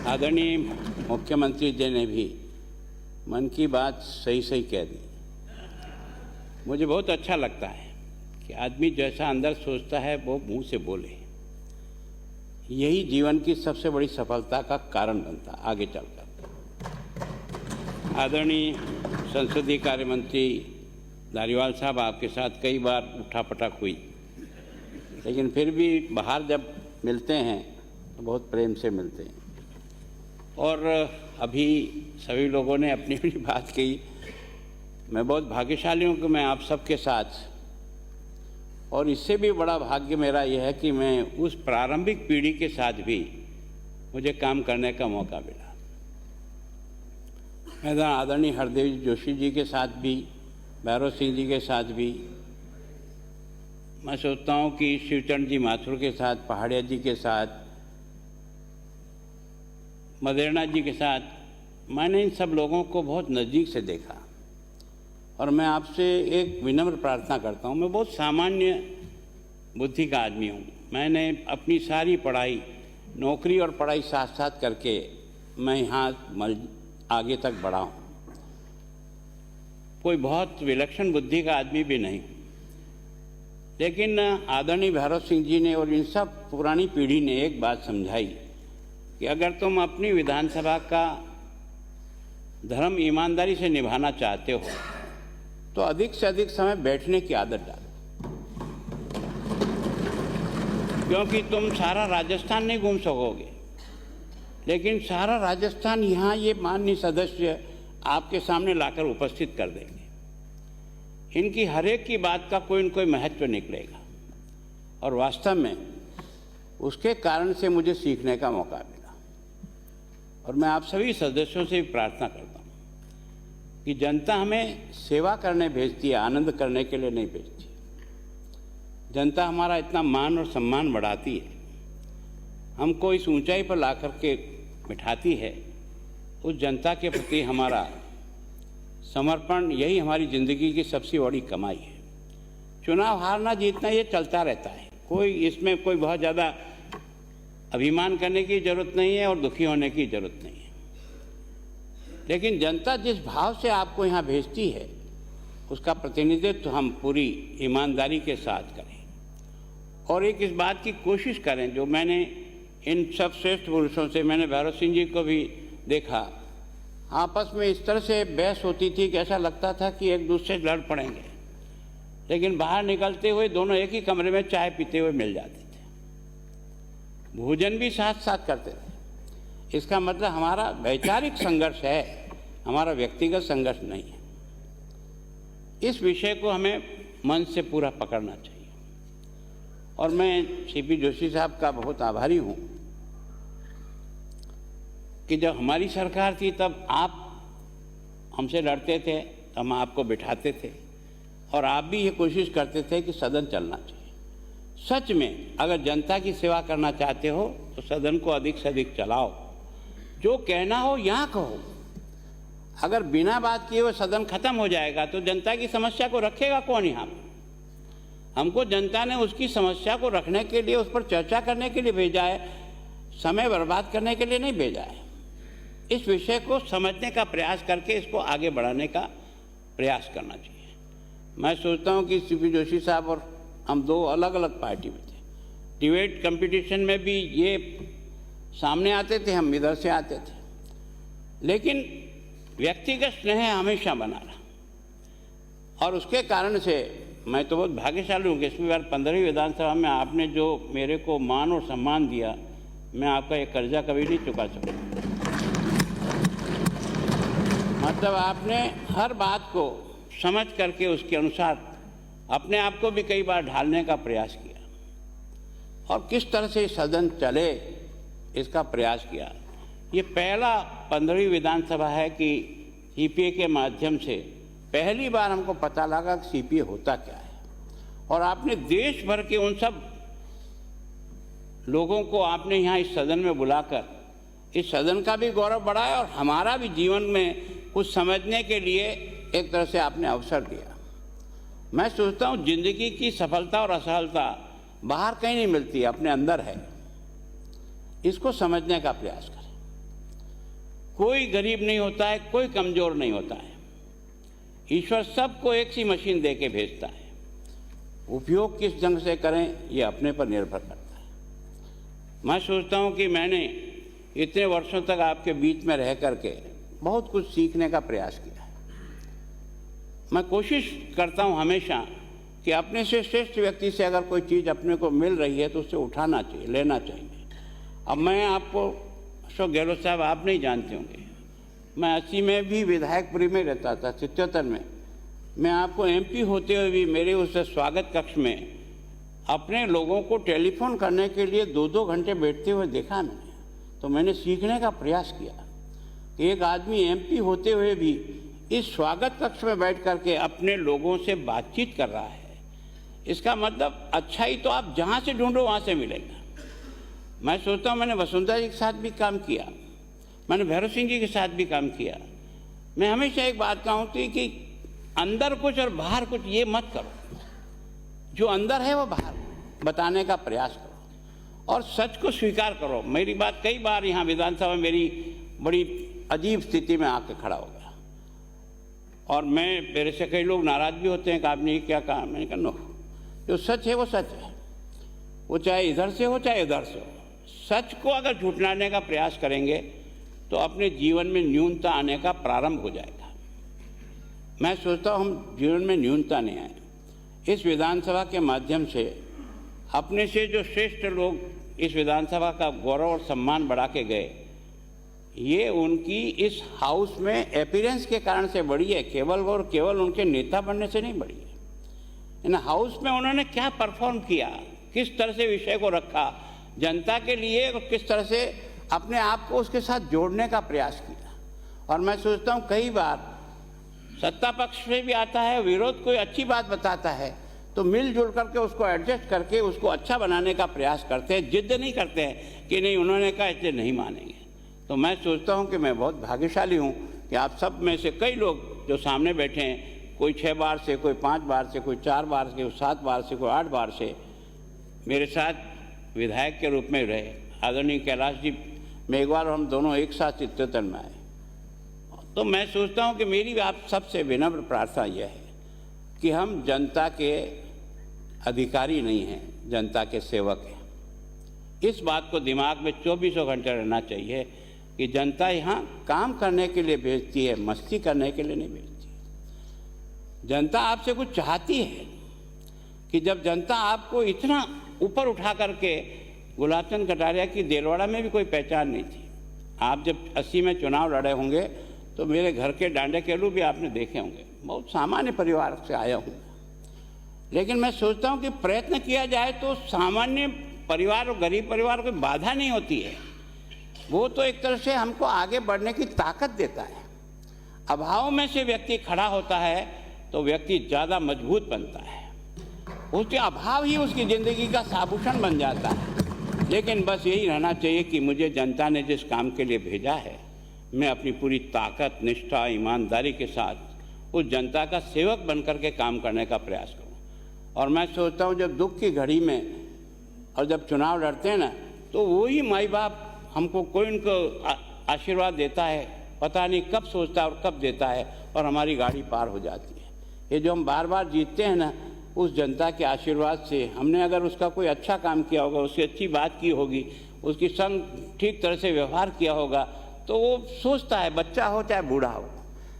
आदरणीय मुख्यमंत्री जी ने भी मन की बात सही सही कह दी। मुझे बहुत अच्छा लगता है कि आदमी जैसा अंदर सोचता है वो मुंह से बोले। यही जीवन की सबसे बड़ी सफलता का कारण बनता आगे चलकर। आदरणीय संसदीय कार्य मंत्री धारीवाल साहब, आपके साथ कई बार उठापटक हुई, लेकिन फिर भी बाहर जब मिलते हैं तो बहुत प्रेम से मिलते हैं। और अभी सभी लोगों ने अपनी अपनी बात कही। मैं बहुत भाग्यशाली हूँ कि मैं आप सबके साथ, और इससे भी बड़ा भाग्य मेरा यह है कि मैं उस प्रारंभिक पीढ़ी के साथ भी मुझे काम करने का मौका मिला। मैं आदरणीय हरदेव जोशी जी के साथ भी, भैरव सिंह जी के साथ भी, मैं सोचता हूँ कि शिवचंद जी माथुर के साथ, पहाड़िया जी के साथ, मदेरणा जी के साथ, मैंने इन सब लोगों को बहुत नज़दीक से देखा। और मैं आपसे एक विनम्र प्रार्थना करता हूँ। मैं बहुत सामान्य बुद्धि का आदमी हूँ। मैंने अपनी सारी पढ़ाई, नौकरी और पढ़ाई साथ साथ करके मैं यहाँ आगे तक बढ़ा हूँ। कोई बहुत विलक्षण बुद्धि का आदमी भी नहीं, लेकिन आदरणीय भैरव सिंह जी ने और इन सब पुरानी पीढ़ी ने एक बात समझाई कि अगर तुम अपनी विधानसभा का धर्म ईमानदारी से निभाना चाहते हो तो अधिक से अधिक समय बैठने की आदत डालो, क्योंकि तुम सारा राजस्थान नहीं घूम सकोगे, लेकिन सारा राजस्थान यहाँ ये माननीय सदस्य आपके सामने लाकर उपस्थित कर देंगे। इनकी हर एक की बात का कोई न कोई महत्व निकलेगा, और वास्तव में उसके कारण से मुझे सीखने का मौका मिला। और मैं आप सभी सदस्यों से भी प्रार्थना करता हूँ कि जनता हमें सेवा करने भेजती है, आनंद करने के लिए नहीं भेजती। जनता हमारा इतना मान और सम्मान बढ़ाती है, हमको इस ऊंचाई पर ला कर के बिठाती है। उस जनता के प्रति हमारा समर्पण, यही हमारी ज़िंदगी की सबसे बड़ी कमाई है। चुनाव हारना जीतना ये चलता रहता है, कोई इसमें कोई बहुत ज़्यादा अभिमान करने की ज़रूरत नहीं है और दुखी होने की ज़रूरत नहीं है। लेकिन जनता जिस भाव से आपको यहाँ भेजती है उसका प्रतिनिधित्व हम पूरी ईमानदारी के साथ करें, और एक इस बात की कोशिश करें जो मैंने इन सब श्रेष्ठ पुरुषों से, मैंने भैरव सिंह जी को भी देखा, आपस में इस तरह से बहस होती थी कि ऐसा लगता था कि एक दूसरे से लड़ पड़ेंगे, लेकिन बाहर निकलते हुए दोनों एक ही कमरे में चाय पीते हुए मिल जाते थे, भोजन भी साथ साथ करते थे। इसका मतलब हमारा वैचारिक संघर्ष है, हमारा व्यक्तिगत संघर्ष नहीं है। इस विषय को हमें मन से पूरा पकड़ना चाहिए। और मैं सीपी जोशी साहब का बहुत आभारी हूँ कि जब हमारी सरकार थी तब आप हमसे लड़ते थे, हम आपको बिठाते थे, और आप भी ये कोशिश करते थे कि सदन चलना चाहिए। सच में अगर जनता की सेवा करना चाहते हो तो सदन को अधिक से अधिक चलाओ, जो कहना हो यहाँ कहो। अगर बिना बात किए हुए सदन खत्म हो जाएगा तो जनता की समस्या को रखेगा कौन यहाँ पर? हमको जनता ने उसकी समस्या को रखने के लिए, उस पर चर्चा करने के लिए भेजा है, समय बर्बाद करने के लिए नहीं भेजा है। इस विषय को समझने का प्रयास करके इसको आगे बढ़ाने का प्रयास करना चाहिए। मैं सोचता हूँ कि सीपी जोशी साहब और हम दो अलग अलग पार्टी में थे। डिबेट कंपटीशन में भी ये सामने आते थे, हम इधर से आते थे, लेकिन व्यक्तिगत स्नेह हमेशा बना रहा, और उसके कारण से मैं तो बहुत भाग्यशाली हूँ कि इसमें बार 15वीं विधानसभा में आपने जो मेरे को मान और सम्मान दिया, मैं आपका ये कर्जा कभी नहीं चुका सकता। मतलब आपने हर बात को समझ करके उसके अनुसार अपने आप को भी कई बार ढालने का प्रयास किया, और किस तरह से सदन चले इसका प्रयास किया। ये पहला 15वीं विधानसभा है कि सीपीए के माध्यम से पहली बार हमको पता लगा कि सीपीए होता क्या है, और आपने देश भर के उन सब लोगों को आपने यहाँ इस सदन में बुलाकर इस सदन का भी गौरव बढ़ाया, और हमारा भी जीवन में कुछ समझने के लिए एक तरह से आपने अवसर दिया। मैं सोचता हूँ जिंदगी की सफलता और असफलता बाहर कहीं नहीं मिलती, अपने अंदर है। इसको समझने का प्रयास करें। कोई गरीब नहीं होता है, कोई कमज़ोर नहीं होता है। ईश्वर सबको एक सी मशीन दे के भेजता है। उपयोग किस ढंग से करें ये अपने पर निर्भर करता है। मैं सोचता हूँ कि मैंने इतने वर्षों तक आपके बीच में रह करके बहुत कुछ सीखने का प्रयास किया है। मैं कोशिश करता हूँ हमेशा कि अपने से श्रेष्ठ व्यक्ति से अगर कोई चीज़ अपने को मिल रही है तो उससे उठाना चाहिए, लेना चाहिए। अब मैं आपको अशोक गहलोत साहब आप नहीं जानते होंगे, मैं 80 में भी विधायकपुरी में रहता था, 77 में। मैं आपको एमपी होते हुए भी मेरे उस स्वागत कक्ष में अपने लोगों को टेलीफोन करने के लिए 2-2 घंटे बैठते हुए देखा मैंने। तो मैंने सीखने का प्रयास किया कि एक आदमी एमपी होते हुए भी इस स्वागत कक्ष में बैठ करके अपने लोगों से बातचीत कर रहा है। इसका मतलब अच्छाई तो आप जहाँ से ढूंढो वहाँ से मिलेगा। मैं सोचता हूँ मैंने वसुंधरा जी के साथ भी काम किया, मैंने भैरव सिंह जी के साथ भी काम किया। मैं हमेशा एक बात कहूँगी कि अंदर कुछ और बाहर कुछ ये मत करो, जो अंदर है वो बाहर बताने का प्रयास करो और सच को स्वीकार करो। मेरी बात कई बार यहाँ विधानसभा में मेरी बड़ी अजीब स्थिति में आके खड़ा हो गया और मेरे से कई लोग नाराज़ भी होते हैं कि आपने ये क्या कहा। मैंने कहा नो, जो सच है वो सच है, वो चाहे इधर से हो चाहे उधर से हो। सच को अगर झुठलाने का प्रयास करेंगे तो अपने जीवन में न्यूनता आने का प्रारंभ हो जाएगा। मैं सोचता हूँ हम जीवन में न्यूनता नहीं आए। इस विधानसभा के माध्यम से अपने से जो श्रेष्ठ लोग इस विधानसभा का गौरव और सम्मान बढ़ा के गए, ये उनकी इस हाउस में अपीयरेंस के कारण से बढ़ी है, केवल उनके नेता बनने से नहीं बढ़ी है। इन हाउस में उन्होंने क्या परफॉर्म किया, किस तरह से विषय को रखा जनता के लिए और किस तरह से अपने आप को उसके साथ जोड़ने का प्रयास किया। और मैं सोचता हूँ कई बार सत्ता पक्ष से भी आता है, विरोध कोई अच्छी बात बताता है तो मिलजुल करके उसको एडजस्ट करके उसको अच्छा बनाने का प्रयास करते हैं। जिद नहीं करते हैं कि नहीं उन्होंने कहा इसलिए नहीं मानेंगे। तो मैं सोचता हूँ कि मैं बहुत भाग्यशाली हूँ कि आप सब में से कई लोग जो सामने बैठे हैं, कोई 6 बार से, कोई 5 बार से, कोई 4 बार से, कोई 7 बार से, कोई 8 बार से मेरे साथ विधायक के रूप में रहे। आदरणीय कैलाश जी में एक बार हम दोनों एक साथ चित्तौड़गढ़ में आए। तो मैं सोचता हूँ कि मेरी आप सबसे विनम्र प्रार्थना यह है कि हम जनता के अधिकारी नहीं हैं, जनता के सेवक हैं। इस बात को दिमाग में 24 घंटे रहना चाहिए कि जनता यहाँ काम करने के लिए भेजती है, मस्ती करने के लिए नहीं भेजती। जनता आपसे कुछ चाहती है कि जब जनता आपको इतना ऊपर उठा करके, गुलाबचंद कटारिया की देलवाड़ा में भी कोई पहचान नहीं थी। आप जब 80 में चुनाव लड़े होंगे तो मेरे घर के डांडे केलू भी आपने देखे होंगे। बहुत सामान्य परिवार से आया हूँ, लेकिन मैं सोचता हूँ कि प्रयत्न किया जाए तो सामान्य परिवार और गरीब परिवार को बाधा नहीं होती है। वो तो एक तरह से हमको आगे बढ़ने की ताकत देता है। अभाव में से व्यक्ति खड़ा होता है तो व्यक्ति ज़्यादा मजबूत बनता है। उसके अभाव ही उसकी ज़िंदगी का आभूषण बन जाता है। लेकिन बस यही रहना चाहिए कि मुझे जनता ने जिस काम के लिए भेजा है, मैं अपनी पूरी ताकत, निष्ठा, ईमानदारी के साथ उस जनता का सेवक बनकर के काम करने का प्रयास करूं। और मैं सोचता हूं जब दुख की घड़ी में और जब चुनाव लड़ते हैं ना, तो वही माई बाप हमको कोई उनको आशीर्वाद देता है, पता नहीं कब सोचता है और कब देता है, और हमारी गाड़ी पार हो जाती है। ये जो हम बार बार जीतते हैं ना, उस जनता के आशीर्वाद से। हमने अगर उसका कोई अच्छा काम किया होगा, उसकी अच्छी बात की होगी, उसकी संग ठीक तरह से व्यवहार किया होगा, तो वो सोचता है, बच्चा हो चाहे बूढ़ा हो।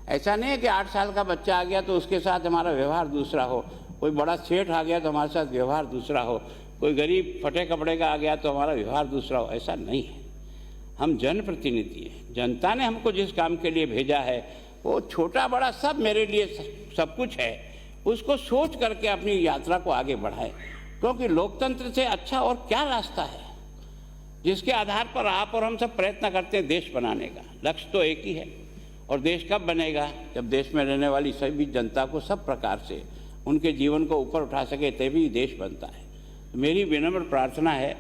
ऐसा नहीं है कि 8 साल का बच्चा आ गया तो उसके साथ हमारा व्यवहार दूसरा हो, कोई बड़ा सेठ आ गया तो हमारे साथ व्यवहार दूसरा हो, कोई गरीब फटे कपड़े का आ गया तो हमारा व्यवहार दूसरा हो। ऐसा नहीं है। हम जनप्रतिनिधि हैं। जनता ने हमको जिस काम के लिए भेजा है वो छोटा बड़ा सब मेरे लिए सब कुछ है। उसको सोच करके अपनी यात्रा को आगे बढ़ाए, क्योंकि लोकतंत्र से अच्छा और क्या रास्ता है जिसके आधार पर आप और हम सब प्रयत्न करते हैं देश बनाने का। लक्ष्य तो एक ही है। और देश कब बनेगा? जब देश में रहने वाली सभी जनता को सब प्रकार से उनके जीवन को ऊपर उठा सके, तभी देश बनता है। तो मेरी विनम्र प्रार्थना है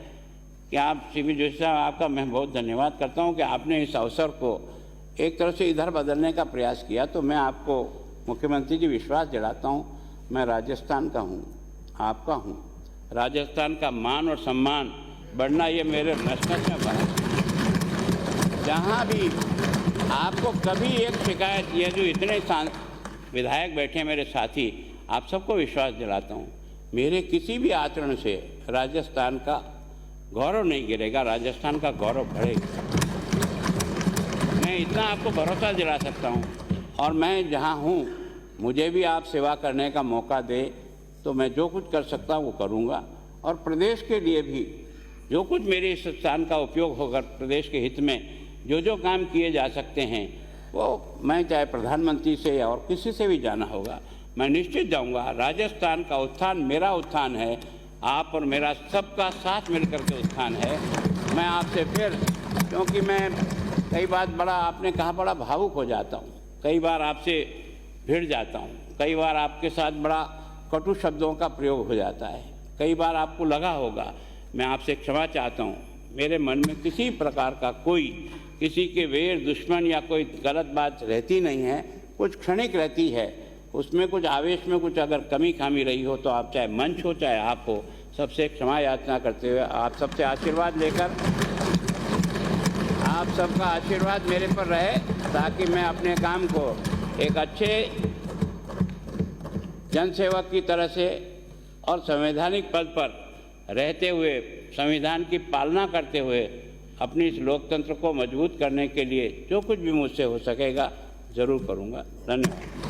कि आप सी पी जोशी साहब, आपका मैं बहुत धन्यवाद करता हूँ कि आपने इस अवसर को एक तरह से इधर बदलने का प्रयास किया। तो मैं आपको मुख्यमंत्री जी विश्वास दिलाता हूँ, मैं राजस्थान का हूँ, आपका हूँ। राजस्थान का मान और सम्मान बढ़ना ये मेरे नस-नस में भरा। जहाँ भी आपको कभी एक शिकायत, ये जो इतने विधायक बैठे हैं मेरे साथी, आप सबको विश्वास दिलाता हूँ, मेरे किसी भी आचरण से राजस्थान का गौरव नहीं गिरेगा, राजस्थान का गौरव बढ़ेगा। मैं इतना आपको भरोसा दिला सकता हूँ। और मैं जहाँ हूँ, मुझे भी आप सेवा करने का मौका दे तो मैं जो कुछ कर सकता हूँ वो करूँगा। और प्रदेश के लिए भी जो कुछ मेरे इस स्थान का उपयोग होकर प्रदेश के हित में जो जो काम किए जा सकते हैं, वो मैं चाहे प्रधानमंत्री से और किसी से भी जाना होगा, मैं निश्चित जाऊंगा। राजस्थान का उत्थान मेरा उत्थान है, आप और मेरा सबका साथ मिलकर के उत्थान है। मैं आपसे फिर, क्योंकि मैं कई बार बड़ा, आपने कहा, बड़ा भावुक हो जाता हूँ, कई बार आपसे भिड़ जाता हूँ, कई बार आपके साथ बड़ा कटु शब्दों का प्रयोग हो जाता है, कई बार आपको लगा होगा। मैं आपसे क्षमा चाहता हूँ। मेरे मन में किसी प्रकार का कोई किसी के वैर दुश्मन या कोई गलत बात रहती नहीं है, कुछ क्षणिक रहती है, उसमें कुछ आवेश में कुछ अगर कमी खामी रही हो तो आप चाहे मंच हो चाहे आप हो, सबसे क्षमा याचना करते हुए आप सबसे आशीर्वाद लेकर, आप सबका आशीर्वाद मेरे पर रहे ताकि मैं अपने काम को एक अच्छे जनसेवक की तरह से और संवैधानिक पद पर रहते हुए, संविधान की पालना करते हुए अपनी इस लोकतंत्र को मजबूत करने के लिए जो कुछ भी मुझसे हो सकेगा ज़रूर करूँगा। धन्यवाद।